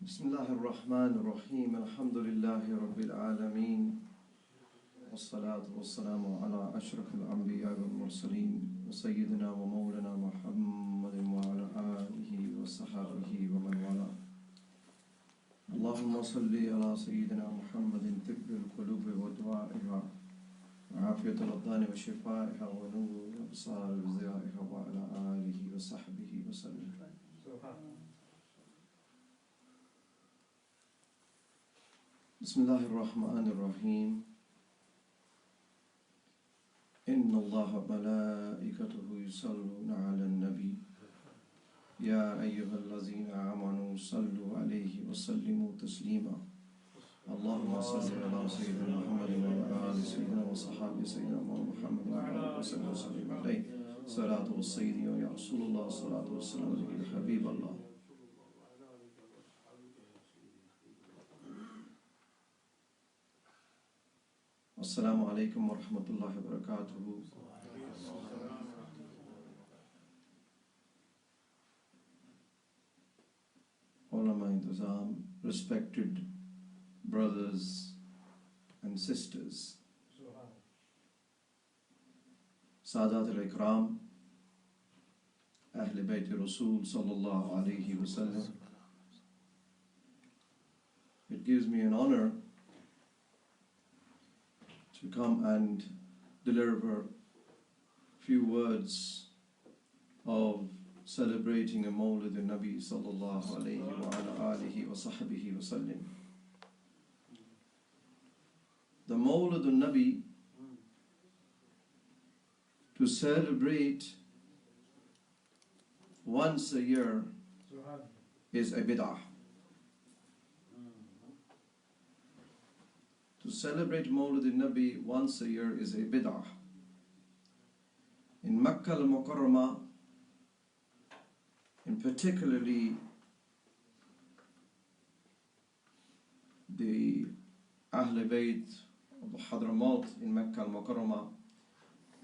Bismillah ar-Rahman ar-Rahim. Alhamdulillahi Rabbil Alameen. Wassalatu wassalamu ala ashraf al-anbiya wal-mursaleen. Wa sayyidina wa mawlana Muhammadin wa ala alihi wa sahabihi wa man wala. Allahumma salli ala sayyidina Muhammadin tibbil qulubi wa du'a'iha wa afiyat al-abdani wa shifa'iha wa nur al-absar wa ziya'iha wa ala alihi wa sahbihi wa sallam. Bismillah ar-Rahman ar-Rahim. Inna Allaha malaikatahu yusalluna ala an-nabi. Ya ayyuhallazina amanu sallu alayhi wa sallimu taslima. Allahumma salli ala sayyidina Muhammadin wa ala ali sayyidina wa sahabi sayyidina Muhammadin wa ala alihi wa sallim alayhi. Salatu wa sayyidi ya Rasulullah, salatu wa salam alayhi ya Habiballah. Assalamu alaikum wa rahmatullahi wa barakatuhu. Ulama Intizam, respected brothers and sisters, Sadat al-Ikram, Ahl Bayt Rasul sallallahu alayhi wa sallam. It gives me an honor to come and deliver a few words of celebrating a Mawlid al-Nabi sallallahu alayhi wa ala alihi wa sahbihi wa sallim. The Mawlid al-Nabi, to celebrate once a year, is a bid'ah. To celebrate Mawlid al-Nabi once a year is a bid'ah. In Makkah al-Mukarramah, in particularly the Ahl Bayt of the Hadramaut in Makkah al-Mukarramah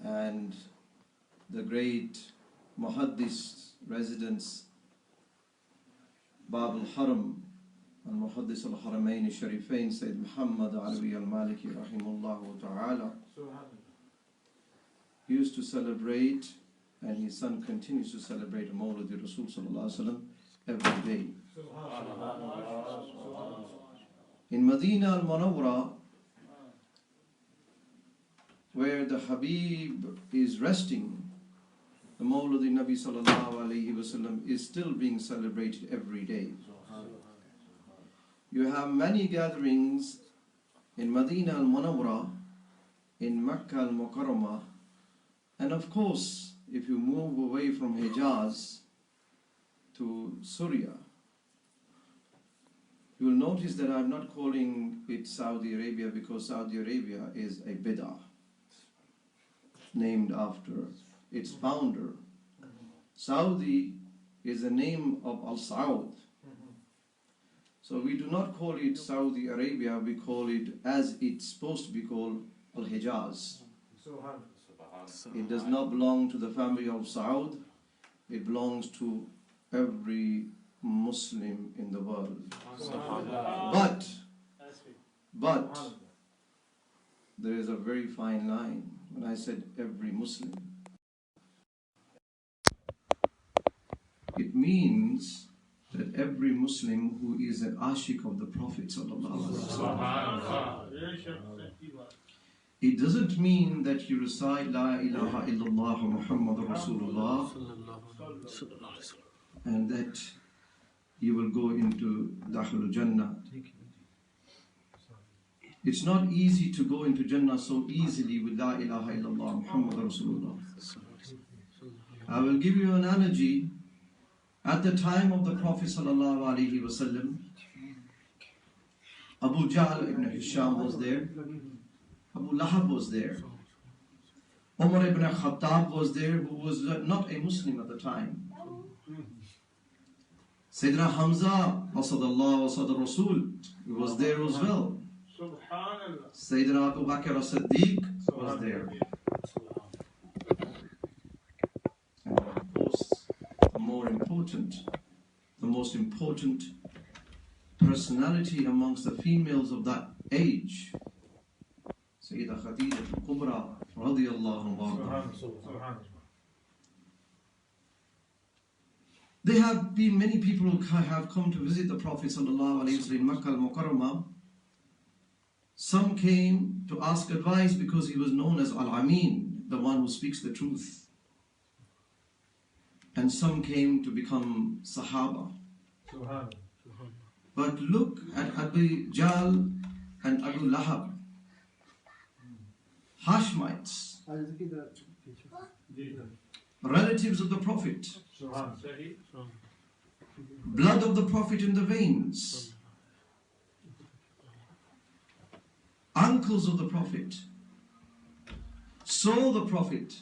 and the great Muhaddis residents Bab al-Haram al-Muhaddis al-Haramain al-Sharifain Syed Muhammad Alawi al-Maliki rahimahullah ta'ala used to celebrate, and his son continues to celebrate Mawlid Rasul sallallahu alaihi wasallam every day. In Medina al-Munawwara, where the Habib is resting, the Mawlid Nabi sallallahu alaihi wasallam is still being celebrated every day. You have many gatherings in Medina al-Munawwara, in Makkah al-Mukarramah, and of course, if you move away from Hijaz to Syria, you will notice that I'm not calling it Saudi Arabia because Saudi Arabia is a bid'ah named after its founder. Saudi is the name of Al-Saud. So we do not call it Saudi Arabia, we call it as it's supposed to be called Al-Hijaz. It does not belong to the family of Saud, it belongs to every Muslim in the world. But there is a very fine line. When I said every Muslim, it means that every Muslim who is an ashik of the Prophet sallallahu alaihi wasallam. It doesn't mean that you recite La ilaha illallah Muhammadur Rasulullah and that you will go into Dakhul Jannah. It's not easy to go into Jannah so easily with La ilaha illallah Muhammadur Rasulullah. I will give you an analogy. At the time of the Prophet sallallahu alaihi wasallam, Abu Jahl ibn Hisham was there, Abu Lahab was there, Umar ibn Khattab was there, who was not a Muslim at the time. Sayyidina Hamza, Asadullah, Asad Rasul, was there as well. Sayyidina Abu Bakr as-Siddiq was there. And of course, the most important personality amongst the females of that age, Sayyidah Khadija al-Kubra radiyallahu anha. There have been many people who have come to visit the Prophet sallallahu alaihi wasallam in Makkah al-Mukarramah. Some came to ask advice because he was known as Al-Amin, the one who speaks the truth. And some came to become Sahaba. But look at Abu Jahl and Abu Lahab, Hashmites, relatives of the Prophet, blood of the Prophet in the veins, uncles of the Prophet, saw the Prophet,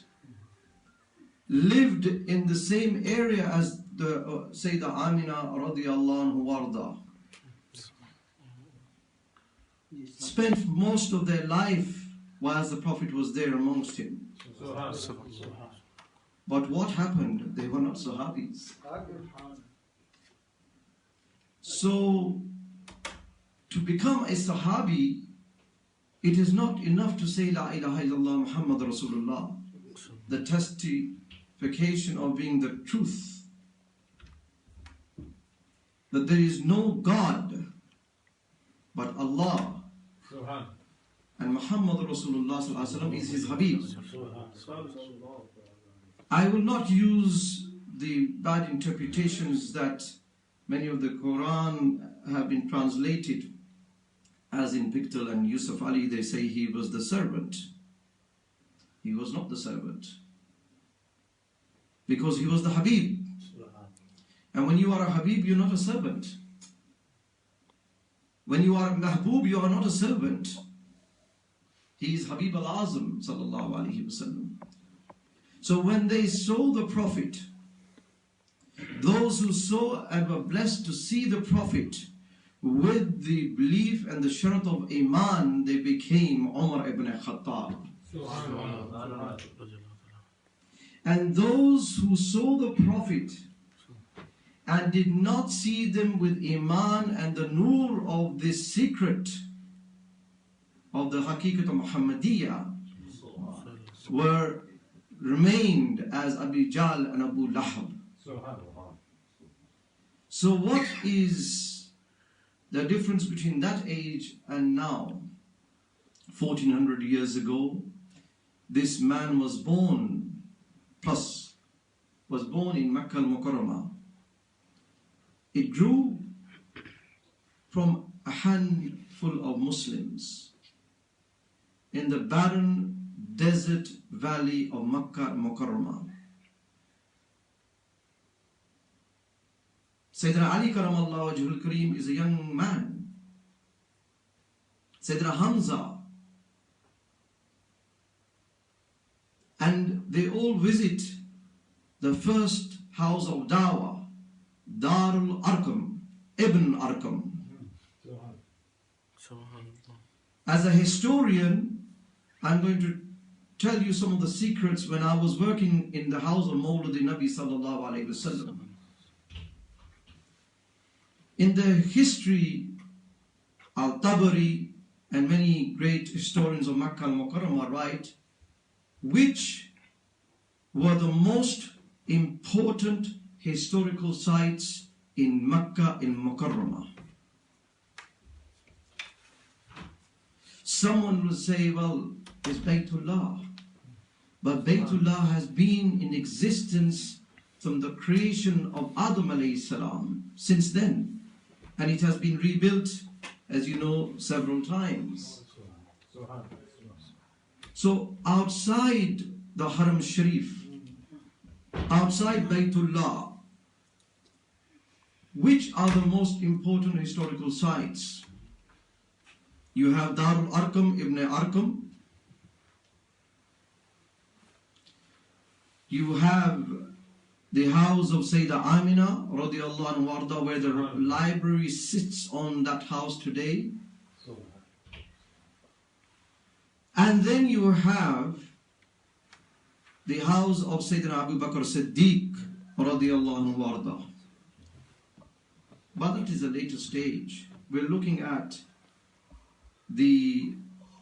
lived in the same area as the Sayyidah Amina radiyallahu anhu warda, spent most of their life whilst the Prophet was there amongst him. But what happened? They were not Sahabis. So, to become a Sahabi, it is not enough to say La ilaha illallah Muhammad Rasulullah, the testification of being the truth, that there is no God but Allah, and Muhammad Rasulullah is his Habib. I will not use the bad interpretations that many of the Quran have been translated, as in Piqtal and Yusuf Ali, they say he was the servant. He was not the servant, because he was the Habib. And when you are a Habib, you're not a servant. When you are a Mahbub, you are not a servant. He is Habib al-Azam sallallahu alaihi wasallam. So when they saw the Prophet, those who saw and were blessed to see the Prophet with the belief and the sharat of Iman, they became Umar ibn Khattab. And those who saw the Prophet and did not see them with Iman and the Noor of this secret of the Haqiqat of Muhammadiyah, remained as Abu Jahl and Abu Lahab. So what is the difference between that age and now? 1400 years ago, this man was born in Makkah al-Mukarramah. It grew from a handful of Muslims in the barren desert valley of Makkah al-Mukarramah. Sayyidina Ali karamallahu wajhul kareem is a young man. Sayyidina Hamza. And they all visit the first house of Dawah, Darul Arqam, Ibn Arqam. As a historian, I'm going to tell you some of the secrets when I was working in the house of Mawlid Nabi sallallahu alayhi wasallam. In the history, Al-Tabari and many great historians of Makkah al-Mukarramah write which were the most important historical sites in Makkah al-Mukarramah. Someone will say, well, it's Baytullah. But Baytullah has been in existence from the creation of Adam alayhi salam since then. And it has been rebuilt, as you know, several times. So outside the Haram Sharif, outside Baytullah, which are the most important historical sites? You have Darul Arqam, Ibn Arqam. You have the house of Sayyidah Amina radiyallahu anha, where the library sits on that house today. And then you have the house of Sayyidina Abu Bakr Siddiq radiyallahu anhu. But that is a later stage. we're looking at the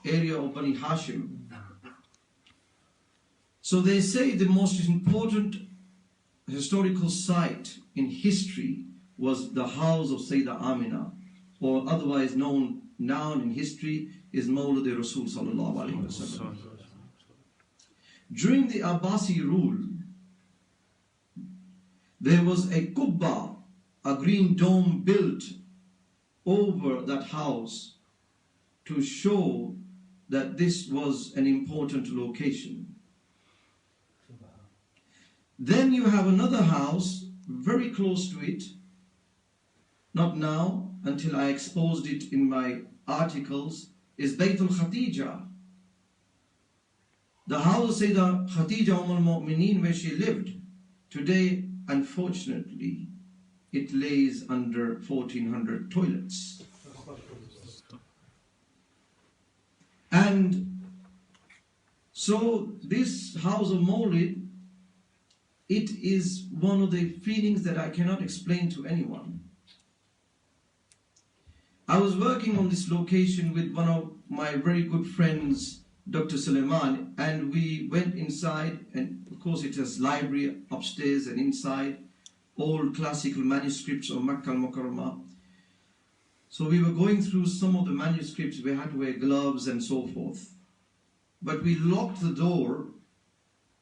area of Bani Hashim. So they say the most important historical site in history was the house of Sayyidah Amina, or otherwise known now in history is Mawlid Rasul sallallahu alaihi wasallam. During the Abbasi rule, there was a kubba, a green dome built over that house to show that this was an important location. Then you have another house very close to it, not now, until I exposed it in my articles, is Baytul Khadija. The house of Sayyidah Khadija al-Mu'mineen, where she lived. Today, unfortunately, it lays under 1400 toilets. And so this house of Mawlid, it is one of the feelings that I cannot explain to anyone. I was working on this location with one of my very good friends, Dr. Suleiman, and we went inside, and of course it has library upstairs and inside, old classical manuscripts of Makkah al-Mukarramah. So we were going through some of the manuscripts, we had to wear gloves and so forth. But we locked the door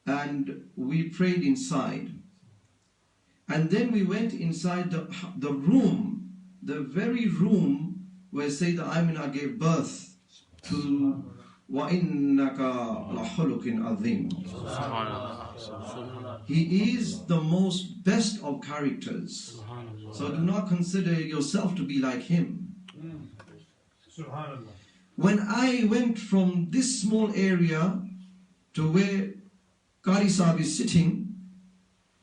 and we prayed inside. And then we went inside the room, the very room where Sayyidah Amina gave birth to وَإِنَّكَ لَخُلُقٍ عَظِيمٍ. He is the most best of characters. So do not consider yourself to be like him. When I went from this small area to where Qari Sahib is sitting,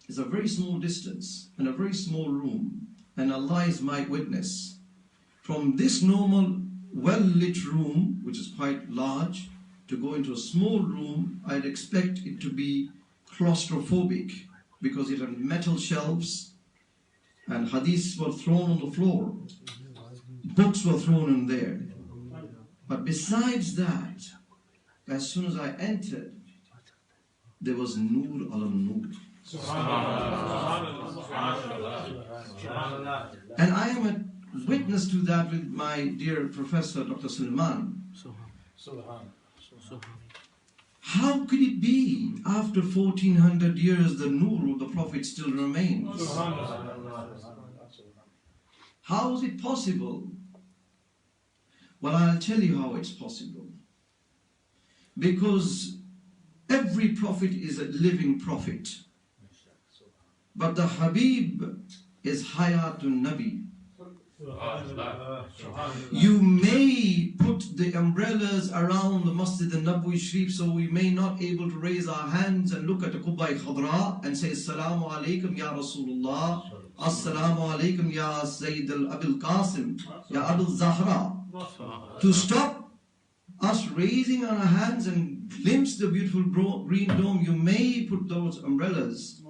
it's a very small distance and a very small room, and Allah is my witness. From this normal well-lit room, which is quite large, to go into a small room, I'd expect it to be claustrophobic because it had metal shelves and hadiths were thrown on the floor, books were thrown in there. But besides that, as soon as I entered, there was Noor ala Noor. And I am a witness to that with my dear Professor Dr. Suleiman. How could it be after 1400 years the Noor of the Prophet still remains? How is it possible? Well, I'll tell you how it's possible. Because every prophet is a living prophet. But the Habib is Hayatun Nabi. You may put the umbrellas around the Masjid al-Nabawi Sharif so we may not able to raise our hands and look at the Qubba Qadria and say Assalamu alaikum ya Rasulullah, Assalamu alaikum ya Sayyid al-Abil Qasim, ya Abdul Zahra. To stop us raising our hands and glimpse the beautiful green dome, you may put those umbrellas.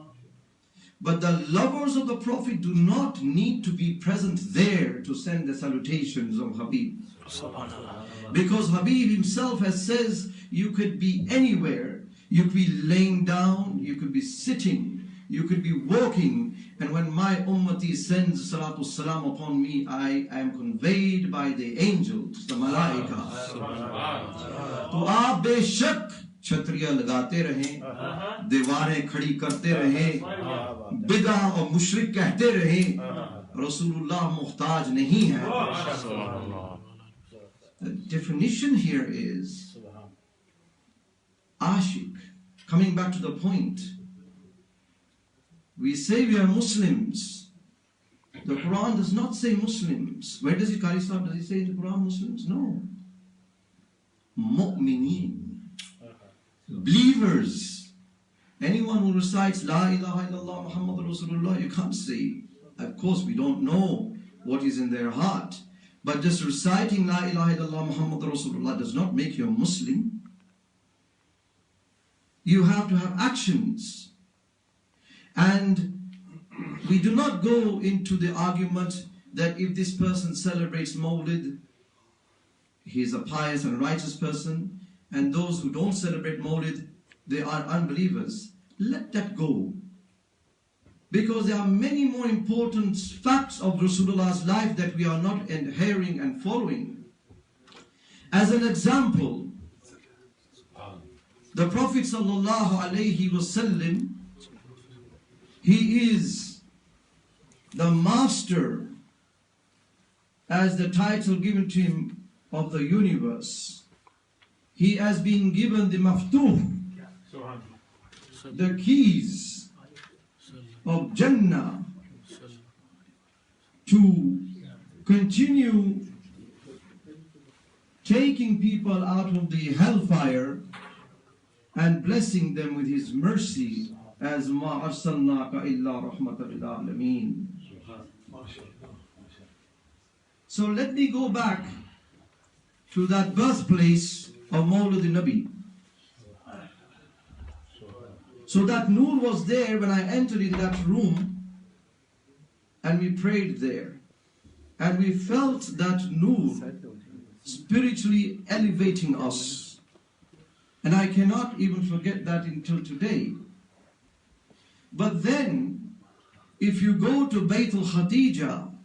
But the lovers of the Prophet do not need to be present there to send the salutations of Habib. Because Habib himself has says, you could be anywhere. You could be laying down, you could be sitting, you could be walking. And when my ummati sends salatu salam upon me, I am conveyed by the angels, the malaika. To aap beshak छतरियां लगाते रहें, दीवारें खड़ी करते रहें, बिदा और मुशरिक कहते रहें, रसूलुल्लाह मुहताज नहीं है. The definition here is Ashik. Coming back to the point, we say we are Muslims. The Quran does not say Muslims. Where does it, Qari Sahib, does it say in the Quran Muslims? No. Mu'mineen. Believers. Anyone who recites La ilaha illallah Muhammad Rasulullah, you can't say. Of course, we don't know what is in their heart. But just reciting La ilaha illallah Muhammad Rasulullah does not make you a Muslim. You have to have actions. And we do not go into the argument that if this person celebrates Mawlid, he is a pious and righteous person, and those who don't celebrate Mawlid, they are unbelievers. Let that go. Because there are many more important facts of Rasulullah's life that we are not hearing and following. As an example, the Prophet ﷺ, he is the master, as the title given to him, of the universe. He has been given the maftuh, the keys of Jannah, to continue taking people out of the hellfire and blessing them with his mercy, as ma arsalnaka illa rahmatan lil alameen. So let me go back to that birthplace of Mawlid Nabi. So that Noor was there when I entered in that room, and we prayed there. And we felt that Noor spiritually elevating us. And I cannot even forget that until today. But then, if you go to Bayt al-Khadija,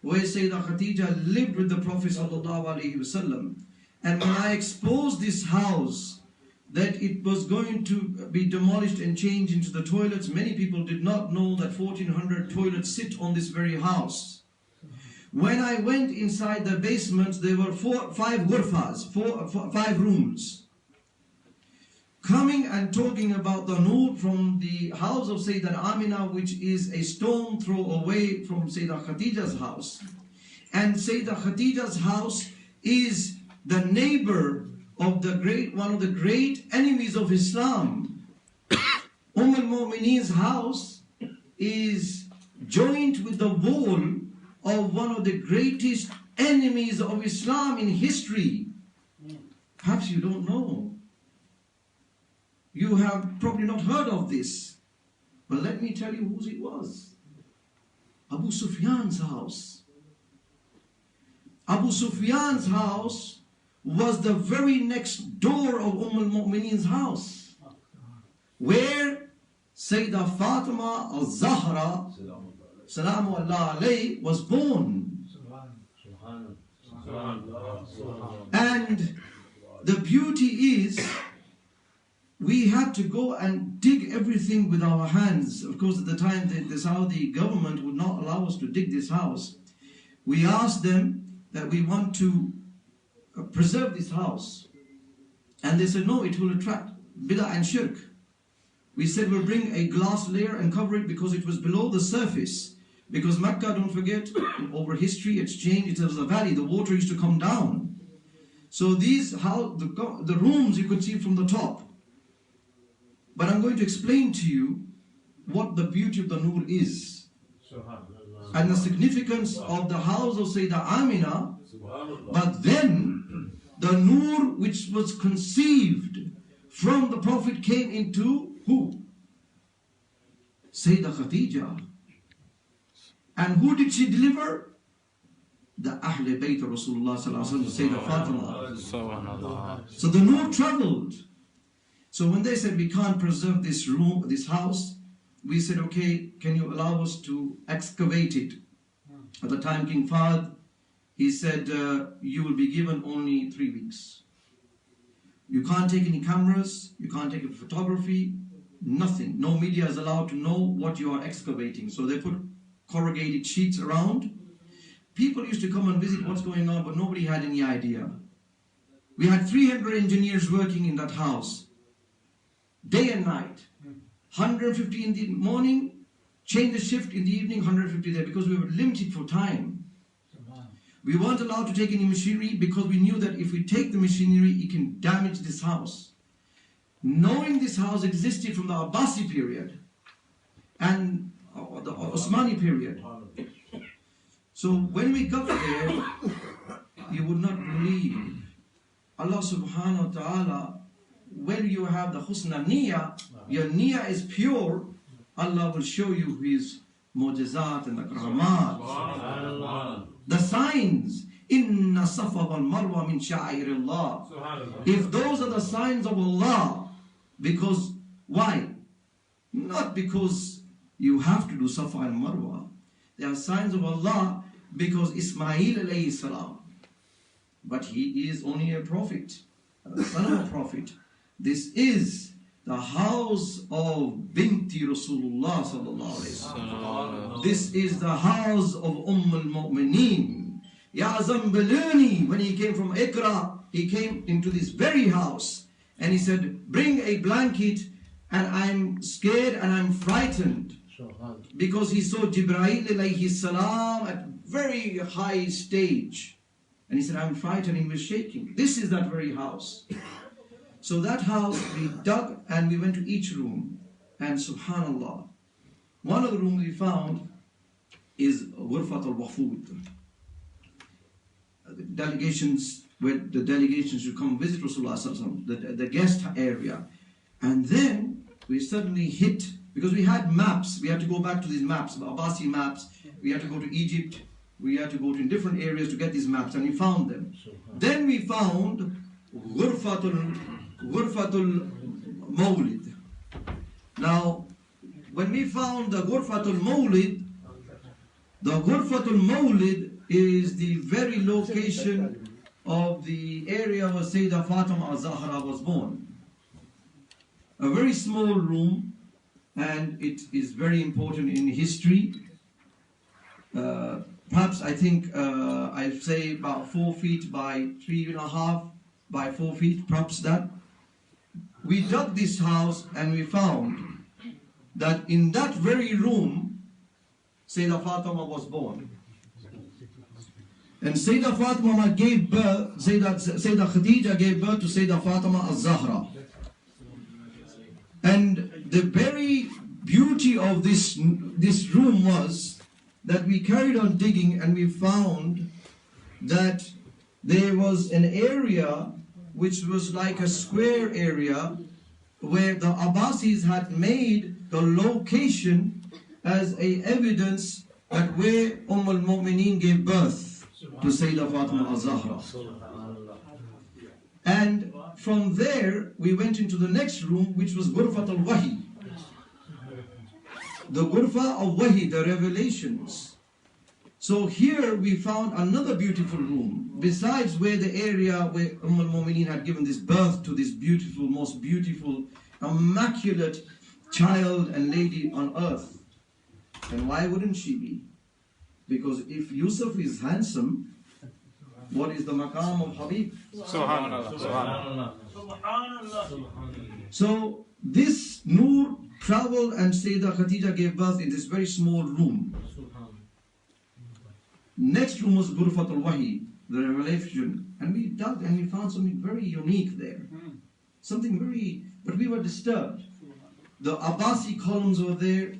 where Sayyidah Khadija lived with the Prophet ﷺ, and when I exposed this house, that it was going to be demolished and changed into the toilets, many people did not know that 1400 toilets sit on this very house. When I went inside the basement, there were 5 ghurfas, 5 rooms. Coming and talking about the Noor from the house of Sayyidah Amina, which is a stone throw away from Sayyidah Khadija's house. And Sayyidah Khadija's house is the neighbor of the one of the great enemies of Islam. al-Mu'mineen's house is joined with the wall of one of the greatest enemies of Islam in history. Perhaps you don't know. You have probably not heard of this. But let me tell you whose it was. Abu Sufyan's house. Abu Sufyan's house was the very next door of al-Mu'mineen's house, where Sayyidah Fatima al-Zahra Salamu Allah alayhi was born. And the beauty is, we had to go and dig everything with our hands. Of course, at the time, the Saudi government would not allow us to dig this house. We asked them that we want to preserve this house. And they said, no, it will attract bid'ah and shirk. We said, we'll bring a glass layer and cover it because it was below the surface. Because Mecca, don't forget, over history, it's changed. It was a valley. The water used to come down. So the rooms you could see from the top. But I'm going to explain to you what the beauty of the Noor is. And the significance of the house of Sayyidah Amina. But then, the Noor which was conceived from the Prophet came into who? Sayyidah Khadija. And who did she deliver? The Ahl Bayt of Rasulullah sallallahu alaihi wasallam, Sayyidah Fatima. So the Noor traveled. So when they said we can't preserve this room, this house, we said, okay, can you allow us to excavate it? At the time, King Fahd, he said, you will be given only 3 weeks. You can't take any cameras, you can't take photography, nothing. No media is allowed to know what you are excavating. So they put corrugated sheets around. People used to come and visit what's going on, but nobody had any idea. We had 300 engineers working in that house, day and night. 150 in the morning, change the shift in the evening, 150 there, because we were limited for time. We weren't allowed to take any machinery because we knew that if we take the machinery, it can damage this house. Knowing this house existed from the Abbasi period and the Osmani period. So when we got there, you would not believe. Allah subhanahu wa ta'ala, when you have the husna niyyah, your niyyah is pure, Allah will show you His mu'jizat and the karamat. the signs. Inna Safa wal Marwa min sha'airillah. If those are the signs of Allah, because why? Not because you have to do Safa and Marwa. They are signs of Allah because Ismail alayhi salam. But he is only a prophet, the son of a prophet. This is the house of Binti Rasulullah sallallahu alayhi wasallam. This is the house of al-Mu'mineen. Ya Zambaluni, when he came from Ikra, he came into this very house and he said, bring a blanket, and I'm scared and I'm frightened. Because he saw Jibreel alayhi salam at very high stage. And he said, I'm frightened, he was shaking. This is that very house. So that house we dug and we went to each room. And subhanallah, one of the rooms we found is Ghurfat al-Wafud. Delegations, where the delegations should come visit Rasulullah sallallahu alaihi wasallam, the guest area. And then we suddenly hit, because we had maps, we had to go back to these maps, Abbasi maps, we had to go to Egypt, we had to go to different areas to get these maps, and we found them. Then we found Ghurfatul Mawlid. Now, when we found the Ghurfatul Mawlid is the very location of the area where Sayyidah Fatima al-Zahra was born. A very small room, and it is very important in history. Perhaps I think I'd say about 4 feet by 3.5 by 4 feet, perhaps that. We dug this house and we found that in that very room, Sayyidah Fatima was born. And Sayyidah Fatima gave birth, Sayyidah Khadija gave birth to Sayyidah Fatima al-Zahra. And the very beauty of this room was that we carried on digging and we found that there was an area which was like a square area where the Abbasis had made the location as a evidence that where al-Mu'mineen gave birth to Sayyidah Fatima al-Zahra. And from there we went into the next room, which was Ghurfat al-Wahi. The Ghurfa of Wahi, the revelations. So here we found another beautiful room, besides where the area where al-Mu'mineen had given this birth to this beautiful, most beautiful, immaculate child and lady on earth. And why wouldn't she be? Because if Yusuf is handsome, what is the maqam of Habib? Subhanallah. Subhanallah. So this Noor traveled and Sayyidah Khadija gave birth in this very small room. Next room was Ghurfat al-Wahi, the revelation. And we dug and we found something very unique there. Something very, but we were disturbed. The Abbasi columns were there,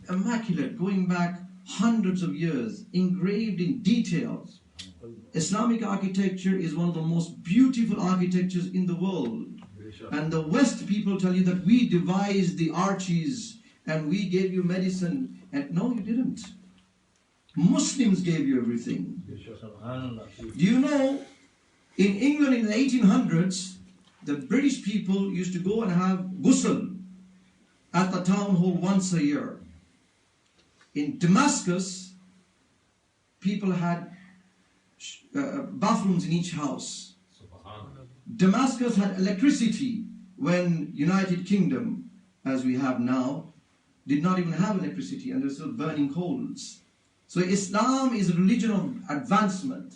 immaculate, going back hundreds of years, engraved in details. Islamic architecture is one of the most beautiful architectures in the world. And the West people tell you that we devised the arches and we gave you medicine. And no, you didn't. Muslims gave you everything. Do you know, in England in the 1800s, the British people used to go and have ghusl at the town hall once a year. In Damascus, people had bathrooms in each house. Damascus had electricity when United Kingdom, as we have now, did not even have electricity, and they're still burning coals. So Islam is a religion of advancement.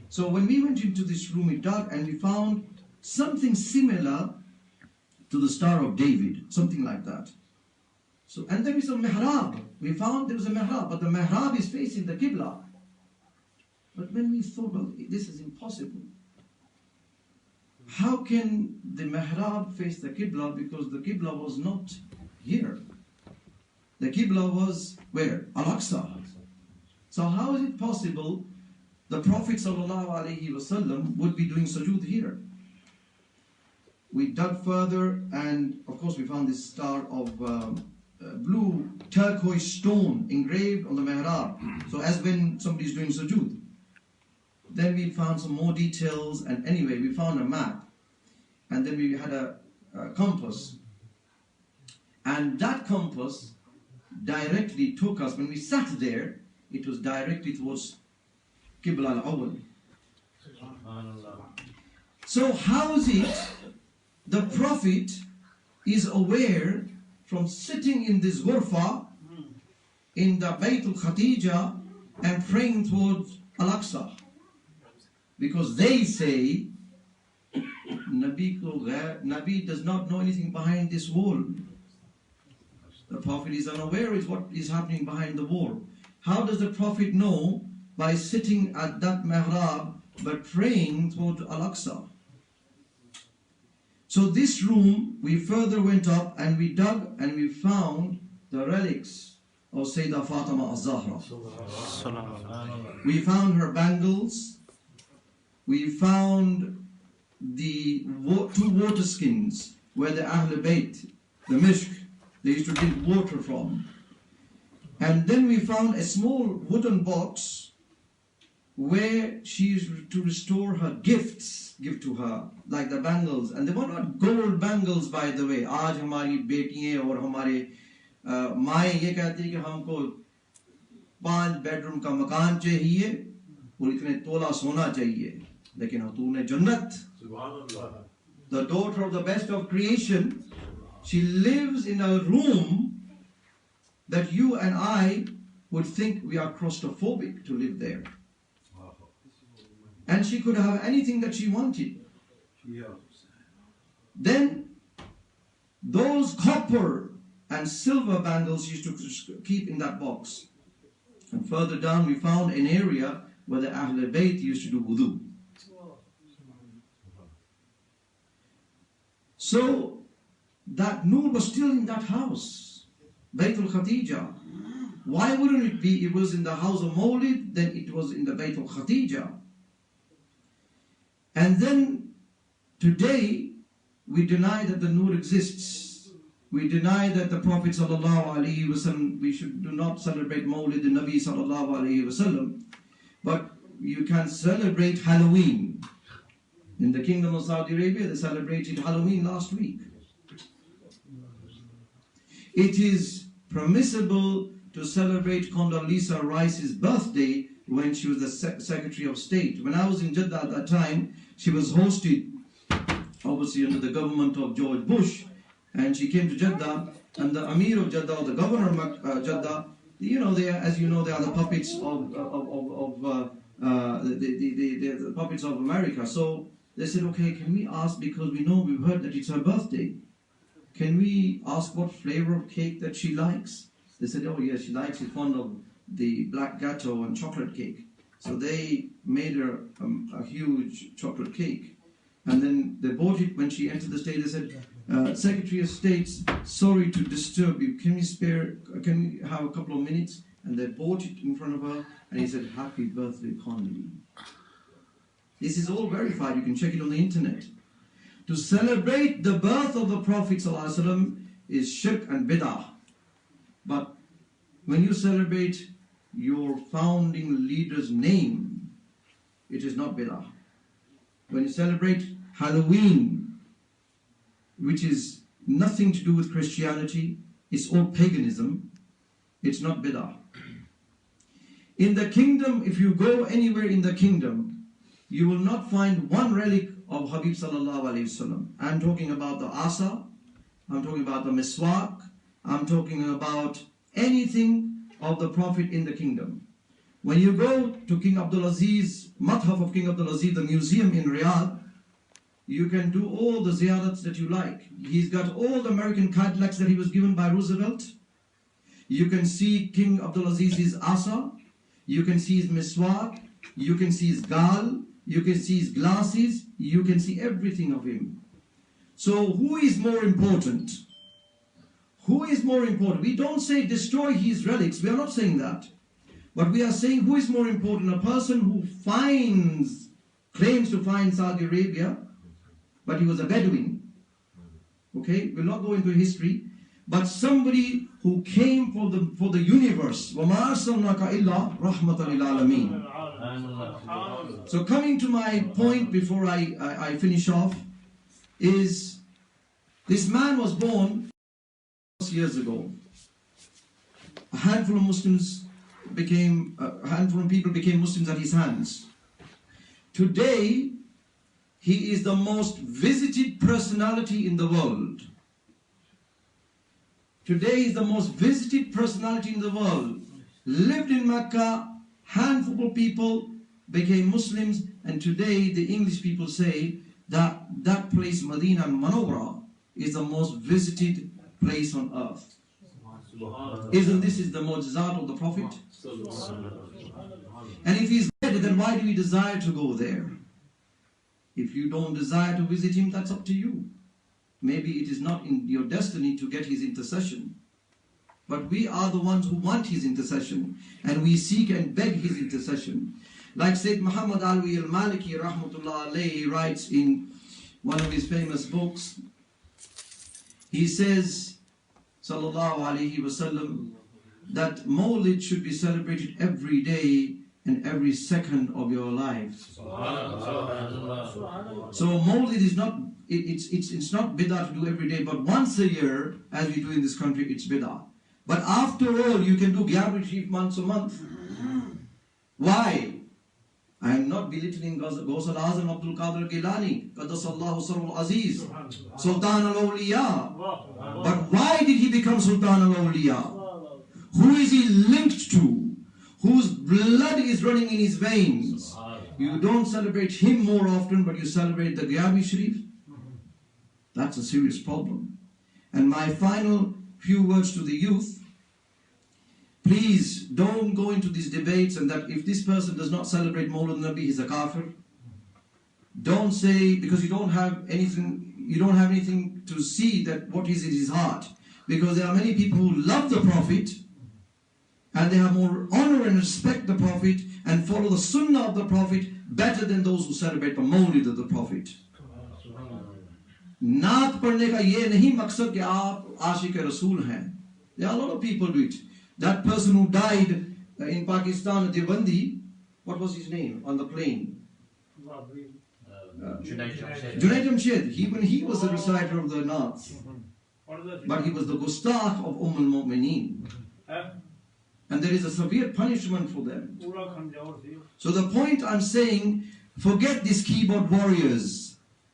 So when we went into this room, we dug and we found something similar to the Star of David, something like that. So, and there is a mihrab. We found there was a mihrab, but the mihrab is facing the Qibla. But when we thought, well, this is impossible. How can the mihrab face the Qibla? Because the Qibla was not here. The Qibla was where? Al-Aqsa. So how is it possible the Prophet ﷺ would be doing sujood here? We dug further and of course we found this Star of blue turquoise stone engraved on the mihrab. So as when somebody's doing sujood. Then we found some more details, and anyway, we found a map. And then we had a compass. And that compass directly took us, when we sat there, it was directly towards Qibla al-Awwal. So how is it the Prophet is aware from sitting in this ghurfa in the Bayt al-Khatija and praying towards Al-Aqsa? Because they say Nabi does not know anything behind this wall. The Prophet is unaware of what is happening behind the wall. How does the Prophet know? By sitting at that mihrab but praying toward Al-Aqsa. So this room, we further went up and we dug and we found the relics of Sayyidah Fatima al-Zahra. We found her bangles. We found the two water skins where the Ahl Bayt, the Mishk, they used to drink water from. And then we found a small wooden box where she used to restore her gifts, give to her, like the bangles. And they were not gold bangles, by the way. Aaj hamari betiyein aur hamare maaye ye kehte hain ki humko 5 bedroom ka makaan chahiye aur itne tola sona chahiye. Lekin tune jannat. Subhanallah. The daughter of the best of creation, she lives in a room that you and I would think we are claustrophobic to live there. And she could have anything that she wanted. Then those copper and silver bangles she used to keep in that box. And further down we found an area where the Ahl Bayt used to do wudu. So that Noor was still in that house, Bayt al-Khatija. Why wouldn't it be? It was in the house of Mawlid, then it was in the Bayt al-Khatija. And then today we deny that the Noor exists. We deny that the Prophet ﷺ, we do not celebrate Mawlid the Nabi ﷺ, but you can celebrate Halloween. In the Kingdom of Saudi Arabia, they celebrated Halloween last week. It is permissible to celebrate Condoleezza Rice's birthday when she was the Secretary of State. When I was in Jeddah at that time, she was hosted, obviously under the government of George Bush, and she came to Jeddah, and the Amir of Jeddah, or the Governor of Jeddah, you know, they are, as you know, they are the puppets of the puppets of America. So they said, okay, can we ask, because we've heard that it's her birthday, can we ask what flavor of cake that she likes? They said, oh yes, she likes, she's fond of the black gateau and chocolate cake. So they made her a huge chocolate cake. And then they bought it when she entered the state. They said, Secretary of State, sorry to disturb you. Can we have a couple of minutes? And they bought it in front of her. And he said, happy birthday, Connolly. This is all verified. You can check it on the internet. To celebrate the birth of the Prophet ﷺ is shirk and bid'ah. But when you celebrate your founding leader's name, it is not bid'ah. When you celebrate Halloween, which is nothing to do with Christianity, it's all paganism, it's not bid'ah. In the kingdom, if you go anywhere in the kingdom, you will not find one relic of Habib sallallahu alayhi wasallam. I'm talking about the asa, I'm talking about the miswak, I'm talking about anything of the Prophet in the kingdom. When you go to King Abdul Aziz, Mathaf of King Abdul Aziz, the museum in Riyadh, you can do all the ziyarats that you like. He's got all the American Cadillacs that he was given by Roosevelt. You can see King Abdul Aziz's asa, you can see his miswak, you can see his gal, you can see his glasses, you can see everything of him. So who is more important? Who is more important? We don't say destroy his relics, we are not saying that. But we are saying who is more important? A person who claims to find Saudi Arabia, but he was a Bedouin. Okay, we'll not go into history. But somebody who came for the universe. وَمَا أَرْسَلْنَاكَ إِلَّا رَحْمَةً لِلْعَالَمِينَ. So coming to my point before I finish off, is this man was born years ago. A handful of people became Muslims at his hands. Today, he is the most visited personality in the world. Today is the most visited personality in the world. Lived in Mecca, handful of people became Muslims, and today the English people say that that place, Medina and Manawara, is the most visited place on earth. Isn't this the mu'jizat of the Prophet? And if he's dead, then why do we desire to go there? If you don't desire to visit him, that's up to you. Maybe it is not in your destiny to get his intercession. But we are the ones who want his intercession, and we seek and beg his intercession. Like Sayyid Muhammad Alawi al-Maliki rahmatullah alayhi writes in one of his famous books, he says, sallallahu alayhi wasallam, that Mawlid should be celebrated every day and every second of your life. So Mawlid is not, it's not bid'ah to do every day, but once a year, as we do in this country, it's bid'ah. But after all, you can do Giyarvee once a month. Why? I am not belittling Ghaus al-Azam Abdul Qadir Jilani, Qaddasallahu Sarul Aziz, Sultan al-Awliya. But why did he become Sultan al-Awliya? Who is he linked to? Whose blood is running in his veins? You don't celebrate him more often, but you celebrate the Giyarvee Sharif. That's a serious problem. And my final few words to the youth: please don't go into these debates and that if this person does not celebrate Mawlid Nabi, he's a kafir. Don't say, because you don't have anything to see that what is in his heart. Because there are many people who love the Prophet and they have more honor and respect the Prophet and follow the Sunnah of the Prophet better than those who celebrate the Mawlid of the Prophet. Naat padne ka ye nahi maqsad ki aap aashiq Rasool hain. There are a lot of people do it. That person who died in Pakistan, Devandi, what was his name on the plane? Junaid Jamshed. When he was the reciter of the Naats, but he was the gustakh of al-Mu'mineen. And there is a severe punishment for them. So the point I'm saying, forget these keyboard warriors.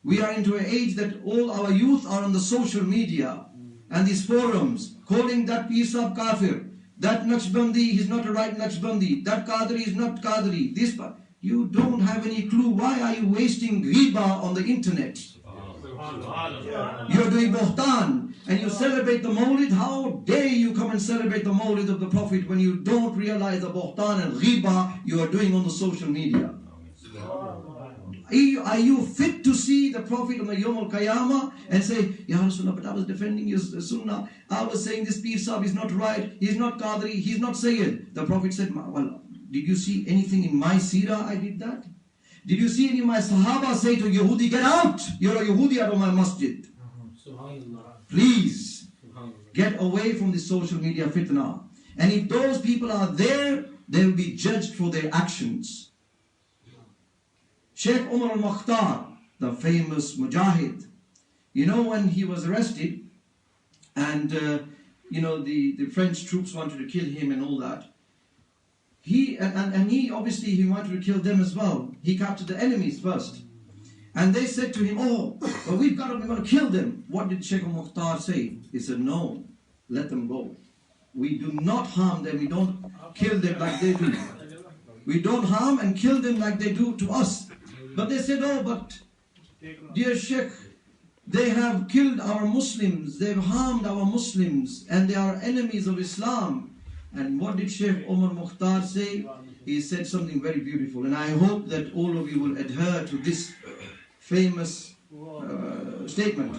We are into an age that all our youth are on the social media and these forums, calling that Pir Sahib kafir. That Naqshbandi is not a right Naqshbandi. That Qadri is not Qadri. This, you don't have any clue. Why are you wasting ghiba on the internet? You're doing Buhtan and you celebrate the Mawlid. How dare you come and celebrate the Mawlid of the Prophet when you don't realize the Buhtan and ghiba you are doing on the social media? Are you fit to see the Prophet on the Yawm al-Qiyamah and say, Ya Rasulullah, but I was defending your Sunnah. I was saying this Pir Sahib is not right. He's not Qadri. He's not Syed. The Prophet said, well, did you see anything in my seerah I did that? Did you see any of my Sahaba say to Yehudi, get out? You're a Yehudi out of my masjid. Please, get away from the social media fitna. And if those people are there, they will be judged for their actions. Sheikh Umar al-Mukhtar, the famous Mujahid, when he was arrested and, the French troops wanted to kill him and all that, he obviously he wanted to kill them as well. He captured the enemies first. And they said to him, but we're going to kill them. What did Sheikh al-Mukhtar say? He said, no, let them go. We do not harm them. We don't kill them like they do. We don't harm and kill them like they do to us. But they said, but dear Sheikh, they have killed our Muslims, they've harmed our Muslims, and they are enemies of Islam. And what did Sheikh Umar Mukhtar say? He said something very beautiful, and I hope that all of you will adhere to this famous statement.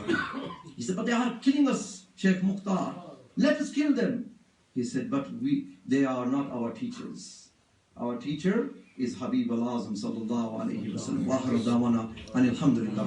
He said, but they are killing us, Sheikh Mukhtar. Let us kill them. He said, but they are not our teachers. Our teacher is Habib al-Azam sallallahu alayhi wa sallam. Wa akhiru da'wana anil hamdulillah.